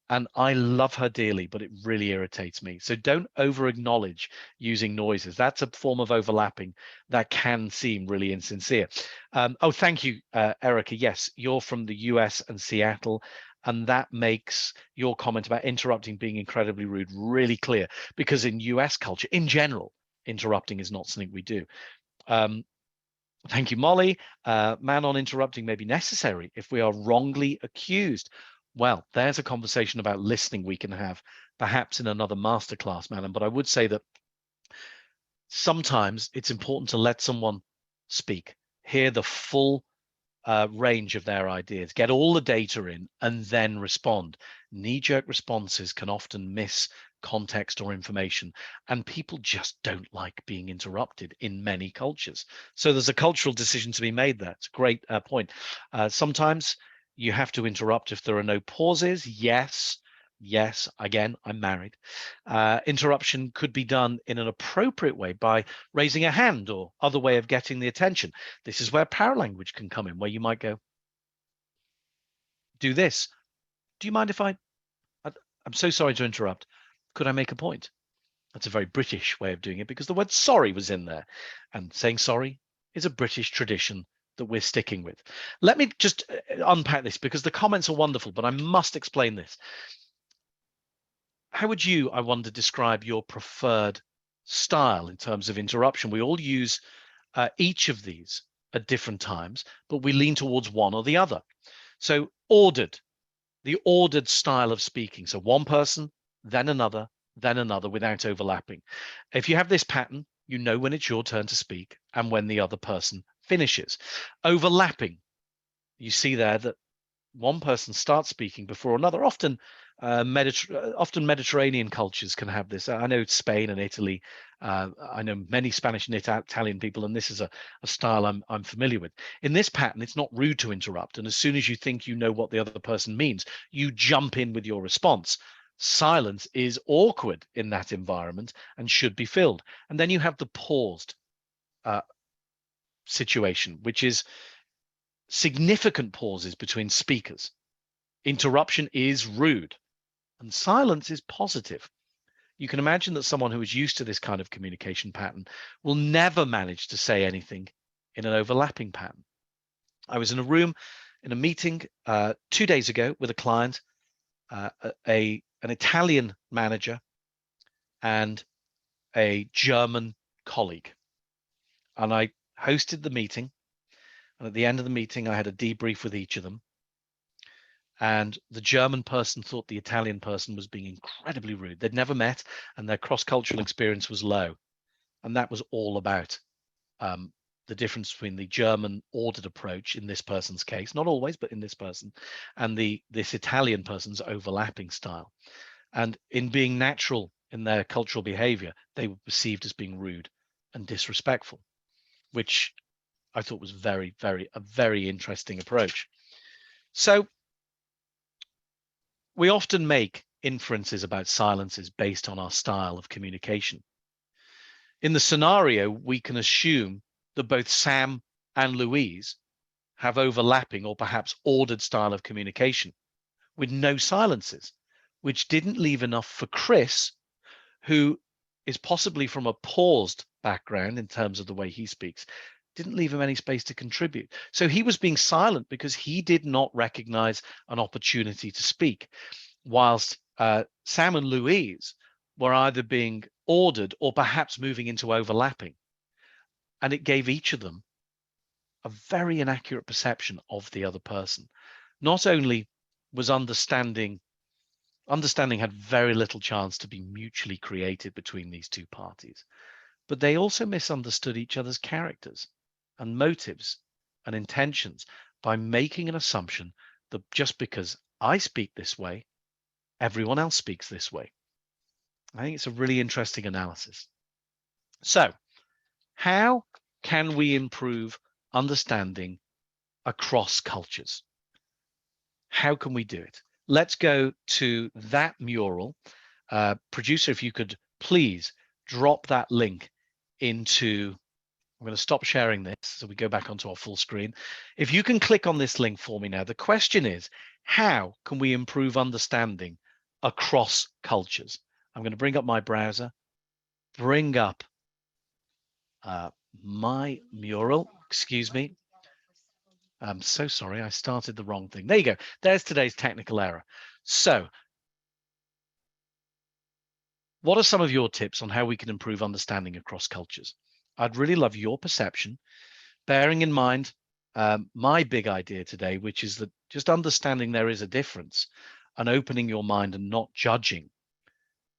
And I love her dearly, but it really irritates me. So don't over acknowledge using noises. That's a form of overlapping that can seem really insincere. Oh, thank you, Erica. Yes, you're from the US and Seattle. And that makes your comment about interrupting being incredibly rude really clear, because in US culture, in general, interrupting is not something we do. Thank you, Molly. Man on interrupting may be necessary if we are wrongly accused. Well, there's a conversation about listening we can have, perhaps in another masterclass, madam. But I would say that sometimes it's important to let someone speak, hear the full range of their ideas, get all the data in, and then respond. Knee-jerk responses can often miss context or information, and people just don't like being interrupted in many cultures. So there's a cultural decision to be made there. It's a great point. Sometimes you have to interrupt if there are no pauses. Yes, Yes, again, I'm married. Interruption could be done in an appropriate way by raising a hand or other way of getting the attention. This is where paralanguage can come in, where you might go, do this. Do you mind if I'm so sorry to interrupt. Could I make a point? That's a very British way of doing it because the word sorry was in there. And saying sorry is a British tradition that we're sticking with. Let me just unpack this because the comments are wonderful, but I must explain this. How would you, I wonder, describe your preferred style in terms of interruption? We all use each of these at different times, but we lean towards one or the other. So the ordered style of speaking. So one person, then another without overlapping. If you have this pattern, you know when it's your turn to speak and when the other person finishes. Overlapping, you see there that one person starts speaking before another. Often Mediterranean cultures can have this. I know Spain and Italy. I know many Spanish and Italian people, and this is a style I'm familiar with. In this pattern, it's not rude to interrupt, and as soon as you think you know what the other person means, you jump in with your response. Silence is awkward in that environment and should be filled. And then you have the paused situation, which is significant pauses between speakers. Interruption is rude and silence is positive. You can imagine that someone who is used to this kind of communication pattern will never manage to say anything in an overlapping pattern. I was in a room in a meeting 2 days ago with a client, an Italian manager and a German colleague. And I hosted the meeting. And at the end of the meeting, I had a debrief with each of them. And the German person thought the Italian person was being incredibly rude. They'd never met and their cross-cultural experience was low. And that was all about the difference between the German ordered approach in this person's case, not always, but in this person, and this Italian person's overlapping style. And in being natural in their cultural behavior, they were perceived as being rude and disrespectful, which I thought was a very interesting approach. So we often make inferences about silences based on our style of communication. In the scenario, we can assume that both Sam and Louise have overlapping or perhaps ordered style of communication with no silences, which didn't leave enough for Chris, who is possibly from a paused background in terms of the way he speaks, didn't leave him any space to contribute. So he was being silent because he did not recognize an opportunity to speak, whilst Sam and Louise were either being ordered or perhaps moving into overlapping. And it gave each of them a very inaccurate perception of the other person. Not only was understanding had very little chance to be mutually created between these two parties, but they also misunderstood each other's characters and motives and intentions by making an assumption that just because I speak this way, everyone else speaks this way. I think it's a really interesting analysis. So, how can we improve understanding across cultures? How can we do it? Let's go to that mural. Producer, if you could please drop that link into, I'm going to stop sharing this so we go back onto our full screen. If you can click on this link for me now, the question is, how can we improve understanding across cultures? I'm going to bring up my browser, bring up my mural, excuse me. I'm so sorry, I started the wrong thing. There you go. There's today's technical error. So what are some of your tips on how we can improve understanding across cultures? I'd really love your perception, bearing in mind my big idea today, which is that just understanding there is a difference and opening your mind and not judging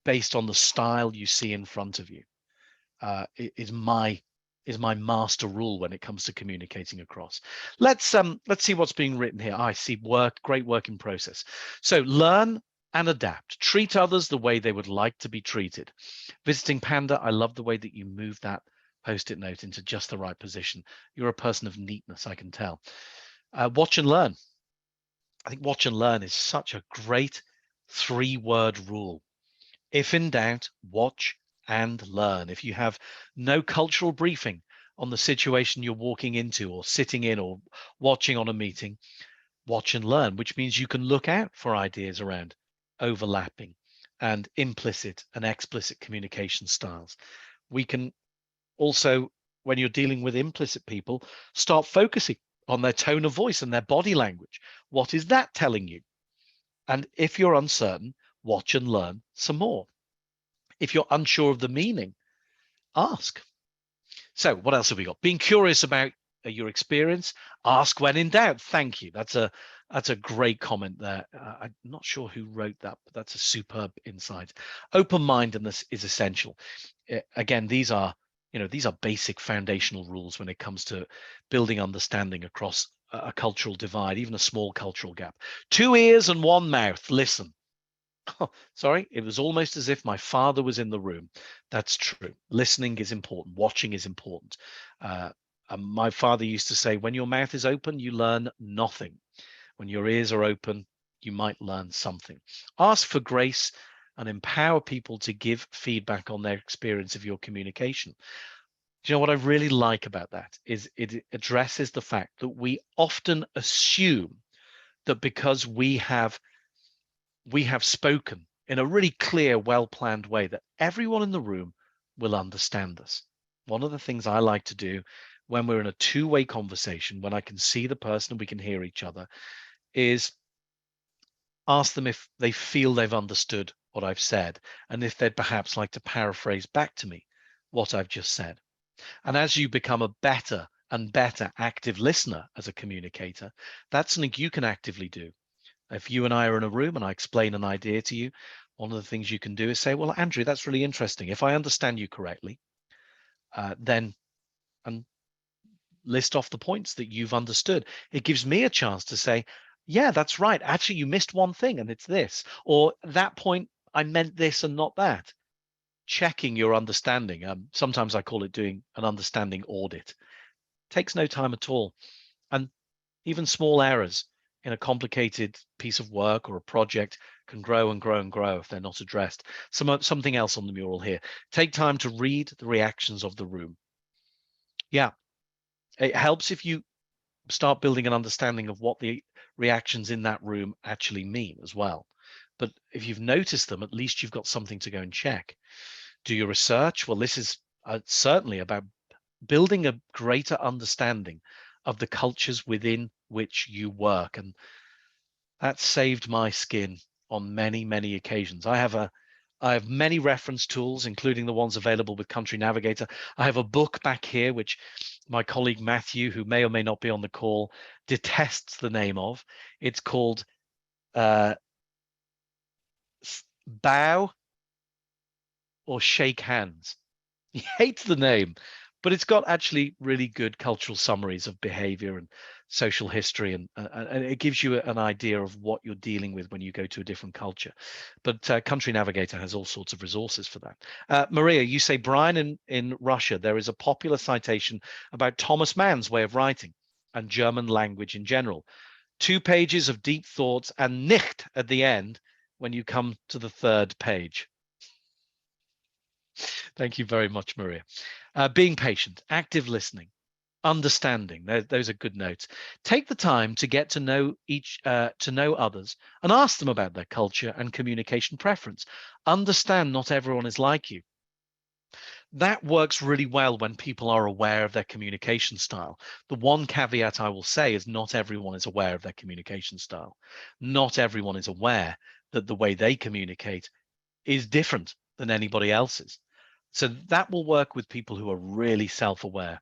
based on the style you see in front of you is my master rule when it comes to communicating across. Let's see what's being written here. I see great work in process. So learn and adapt. Treat others the way they would like to be treated. Visiting Panda, I love the way that you move that Post-it note into just the right position. You're a person of neatness, I can tell. Watch and learn. I think watch and learn is such a great 3-word rule. If in doubt, watch and learn. If you have no cultural briefing on the situation you're walking into or sitting in or watching on a meeting, watch and learn, which means you can look out for ideas around overlapping and implicit and explicit communication styles. We can also, when you're dealing with implicit people, start focusing on their tone of voice and their body language. What is that telling you? And if you're uncertain, watch and learn some more. If you're unsure of the meaning, ask. So what else have we got? Being curious about your experience. Ask when in doubt. Thank you. That's a great comment there. I'm not sure who wrote that, but that's a superb insight. Open-mindedness is essential. Again, these are basic foundational rules when it comes to building understanding across a cultural divide, even a small cultural gap. 2 ears and 1 mouth. Listen. Sorry, it was almost as if my father was in the room. That's true. Listening is important. Watching is important. My father used to say, when your mouth is open, you learn nothing. When your ears are open, you might learn something. Ask for grace and empower people to give feedback on their experience of your communication. Do you know what I really like about that is it addresses the fact that we often assume that because we have spoken in a really clear, well-planned way that everyone in the room will understand us. One of the things I like to do when we're in a two-way conversation, when I can see the person and we can hear each other, is ask them if they feel they've understood what I've said and if they'd perhaps like to paraphrase back to me what I've just said. And as you become a better and better active listener as a communicator, that's something you can actively do. If you and I are in a room and I explain an idea to you, one of the things you can do is say, well, Andrew, that's really interesting. If I understand you correctly, then and list off the points that you've understood. It gives me a chance to say, yeah, that's right. Actually, you missed one thing and it's this. Or that point, I meant this and not that. Checking your understanding. Sometimes I call it doing an understanding audit. Takes no time at all. And even small errors in a complicated piece of work or a project can grow and grow and grow if they're not addressed. Something else on the mural here. Take time to read the reactions of the room. Yeah, it helps if you start building an understanding of what the reactions in that room actually mean as well. But if you've noticed them, at least you've got something to go and check. Do your research. Well, this is certainly about building a greater understanding of the cultures within which you work. And that saved my skin on many, many occasions. I have many reference tools, including the ones available with Country Navigator. I have a book back here, which my colleague Matthew, who may or may not be on the call, detests the name of. It's called Bow or Shake Hands. He hates the name, but it's got actually really good cultural summaries of behavior and social history, and it gives you an idea of what you're dealing with when you go to a different culture. But Country Navigator has all sorts of resources for that. Maria, you say, Brian, in Russia, there is a popular citation about Thomas Mann's way of writing and German language in general. 2 pages of deep thoughts and nicht at the end when you come to the 3rd page. Thank you very much, Maria. Being patient, active listening, understanding. Those are good notes. Take the time to get to know to know others and ask them about their culture and communication preference. Understand not everyone is like you. That works really well when people are aware of their communication style. The one caveat I will say is not everyone is aware of their communication style. Not everyone is aware that the way they communicate is different than anybody else's. So that will work with people who are really self-aware.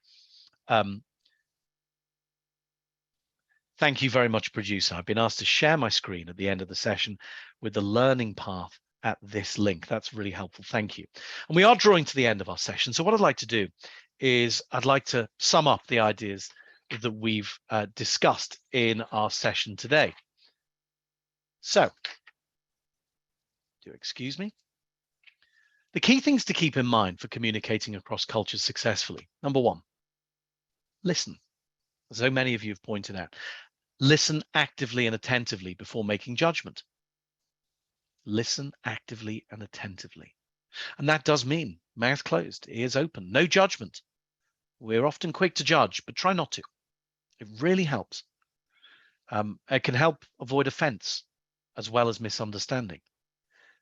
Thank you very much, producer. I've been asked to share my screen at the end of the session with the learning path at this link. That's really helpful. Thank you. And we are drawing to the end of our session. So what I'd like to do is I'd like to sum up the ideas that we've discussed in our session today. So, do excuse me. The key things to keep in mind for communicating across cultures successfully. Number 1, listen. So many of you have pointed out. Listen actively and attentively before making judgment. Listen actively and attentively. And that does mean mouth closed, ears open, no judgment. We're often quick to judge, but try not to. It really helps. It can help avoid offense as well as misunderstanding.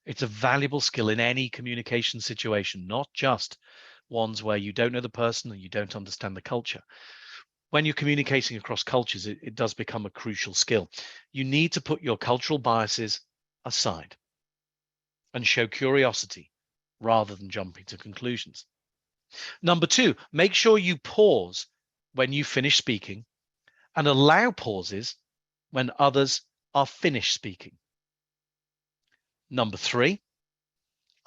It's a valuable skill in any communication situation, not just ones where you don't know the person and you don't understand the culture. When you're communicating across cultures, it does become a crucial skill. You need to put your cultural biases aside and show curiosity rather than jumping to conclusions. Number two, make sure you pause when you finish speaking and allow pauses when others are finished speaking. Number three,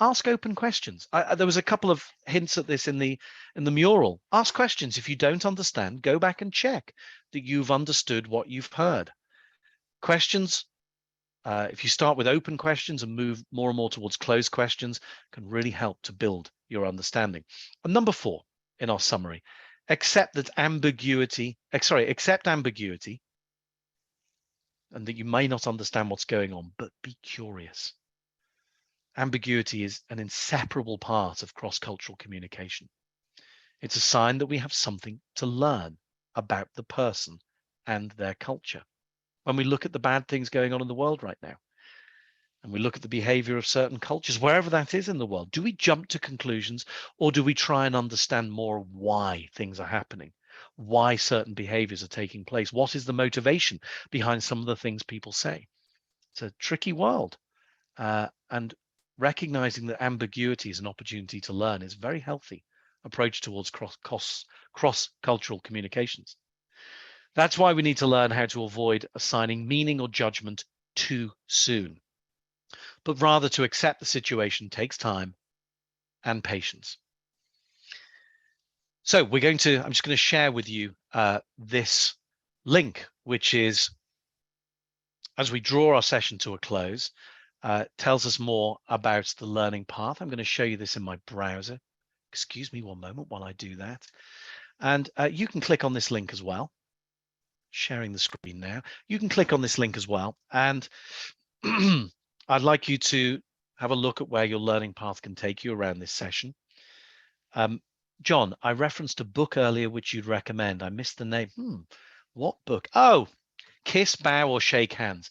ask open questions. There was a couple of hints at this in the mural. Ask questions. If you don't understand, go back and check that you've understood what you've heard. Questions, if you start with open questions and move more and more towards closed questions, can really help to build your understanding. And number four in our summary, accept ambiguity, and that you may not understand what's going on, but be curious. Ambiguity is an inseparable part of cross-cultural communication. It's a sign that we have something to learn about the person and their culture. When we look at the bad things going on in the world right now, and we look at the behavior of certain cultures, wherever that is in the world, do we jump to conclusions, or do we try and understand more why things are happening, why certain behaviors are taking place? What is the motivation behind some of the things people say? It's a tricky world. And recognizing that ambiguity is an opportunity to learn is a very healthy approach towards cross-cultural communications. That's why we need to learn how to avoid assigning meaning or judgment too soon, but rather to accept the situation takes time and patience. So I'm just going to share with you this link, which is, as we draw our session to a close, tells us more about the learning path. I'm going to show you this in my browser. Excuse me one moment while I do that. And you can click on this link as well. Sharing the screen now. You can click on this link as well. And I'd like you to have a look at where your learning path can take you around this session. John, I referenced a book earlier which you'd recommend. I missed the name. What book? Oh, Kiss, Bow, or Shake Hands.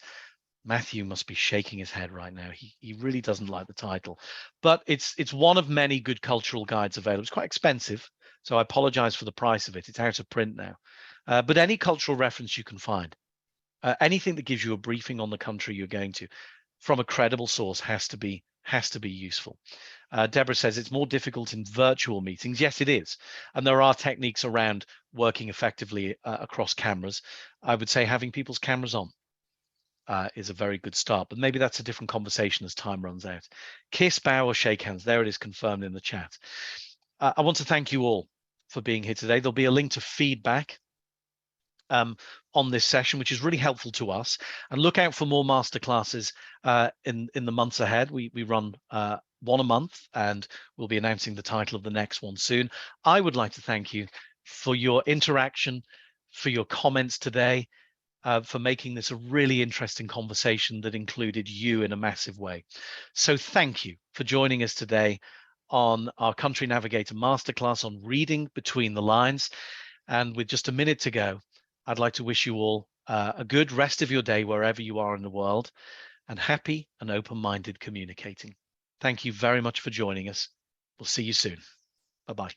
Matthew must be shaking his head right now. He really doesn't like the title, but it's one of many good cultural guides available. It's quite expensive, so I apologize for the price of it. It's out of print now, but any cultural reference you can find, anything that gives you a briefing on the country you're going to, from a credible source has to be useful. Deborah says it's more difficult in virtual meetings. Yes, it is, and there are techniques around working effectively across cameras. I would say having people's cameras on is a very good start, but maybe that's a different conversation as time runs out. Kiss, bow, or shake hands. There it is, confirmed in the chat. I want to thank you all for being here today. There'll be a link to feedback on this session, which is really helpful to us. And look out for more masterclasses in the months ahead. We run one a month, and we'll be announcing the title of the next one soon. I would like to thank you for your interaction, for your comments today, for making this a really interesting conversation that included you in a massive way. So thank you for joining us today on our Country Navigator Masterclass on reading between the lines. And with just a minute to go, I'd like to wish you all a good rest of your day wherever you are in the world, and happy and open-minded communicating. Thank you very much for joining us. We'll see you soon. Bye-bye.